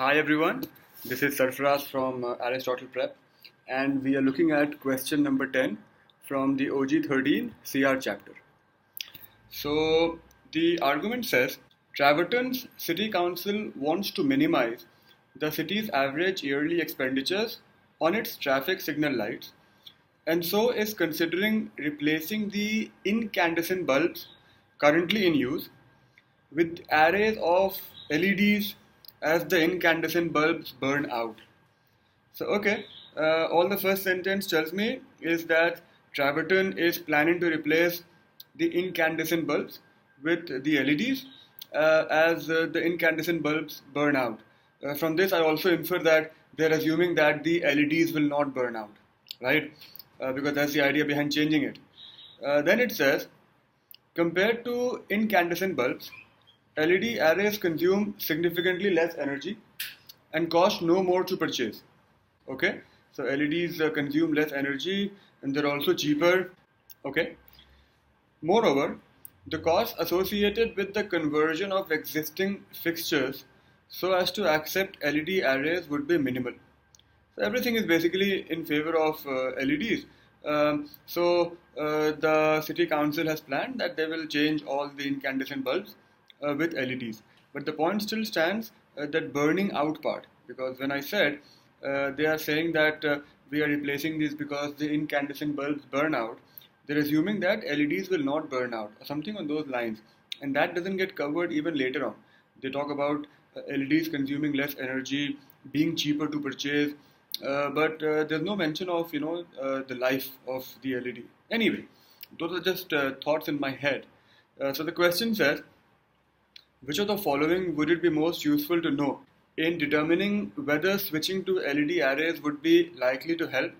Hi everyone, this is Sarfraz from Aristotle Prep, and we are looking at question number 10 from the OG 13 CR chapter. So the argument says Traverton's City Council wants to minimize the city's average yearly expenditures on its traffic signal lights, and so is considering replacing the incandescent bulbs currently in use with arrays of LEDs as the incandescent bulbs burn out. So, all the first sentence tells me is that Traverton is planning to replace the incandescent bulbs with the LEDs as the incandescent bulbs burn out. From this, I also infer that they're assuming that the LEDs will not burn out, right? Because that's the idea behind changing it. Then it says, compared to incandescent bulbs, LED arrays consume significantly less energy and cost no more to purchase. Okay, so LEDs consume less energy and they're also cheaper. Okay, moreover, the cost associated with the conversion of existing fixtures so as to accept LED arrays would be minimal. So everything is basically in favor of LEDs. The city council has planned that they will change all the incandescent bulbs with LEDs. But the point still stands, that burning out part, because when I said they are saying that we are replacing these because the incandescent bulbs burn out, they're assuming that LEDs will not burn out or something on those lines, and that doesn't get covered even later on. They talk about LEDs consuming less energy, being cheaper to purchase, but there's no mention of the life of the LED. Anyway, those are just thoughts in my head. So the question says, which of the following would it be most useful to know in determining whether switching to LED arrays would be likely to help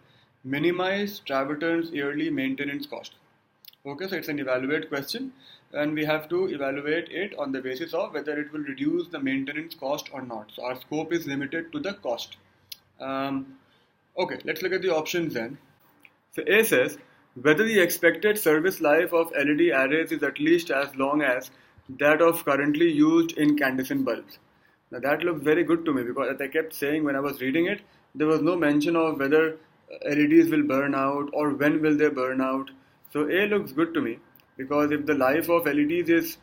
minimize Traverton's yearly maintenance cost? Okay, so it's an evaluate question, and we have to evaluate it on the basis of whether it will reduce the maintenance cost or not. So our scope is limited to the cost. Okay, let's look at the options then. So A says whether the expected service life of LED arrays is at least as long as that of currently used incandescent bulbs. Now that looks very good to me, because as I kept saying when I was reading it, there was no mention of whether LEDs will burn out or when will they burn out. So A looks good to me, because if the life of LEDs is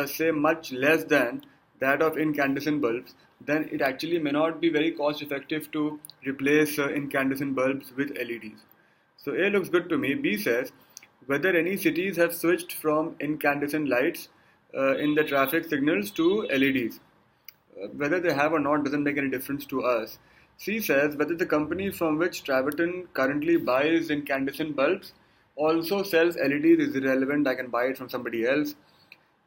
say much less than that of incandescent bulbs, then it actually may not be very cost effective to replace incandescent bulbs with LEDs. So A looks good to me. B says whether any cities have switched from incandescent lights in the traffic signals to LEDs. Whether they have or not doesn't make any difference to us. C says whether the company from which Traverton currently buys incandescent bulbs also sells LEDs is irrelevant, I can buy it from somebody else.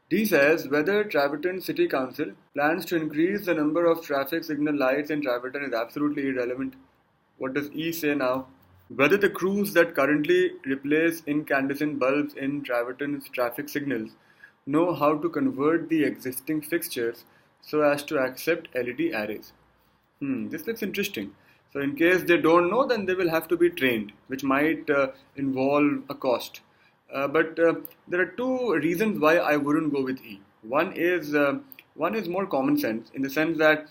D says whether Traverton City Council plans to increase the number of traffic signal lights in Traverton is absolutely irrelevant. What does E say now? Whether the crews that currently replace incandescent bulbs in Traverton's traffic signals know how to convert the existing fixtures so as to accept LED arrays. This looks interesting. So in case they don't know, then they will have to be trained, which might involve a cost. But there are two reasons why I wouldn't go with E. One is more common sense, in the sense that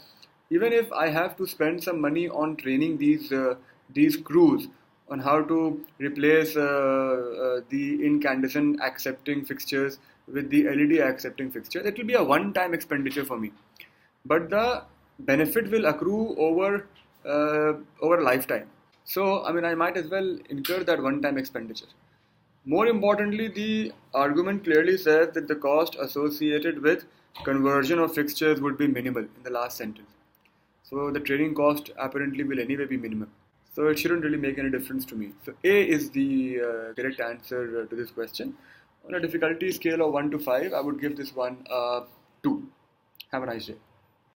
even if I have to spend some money on training these crews on how to replace the incandescent accepting fixtures with the LED accepting fixtures, it will be a one-time expenditure for me. But the benefit will accrue over a lifetime. So, I might as well incur that one-time expenditure. More importantly, the argument clearly says that the cost associated with conversion of fixtures would be minimal in the last sentence. So the training cost apparently will anyway be minimal. So it shouldn't really make any difference to me. So A is the correct answer to this question. On a difficulty scale of 1 to 5, I would give this one 2. Have a nice day.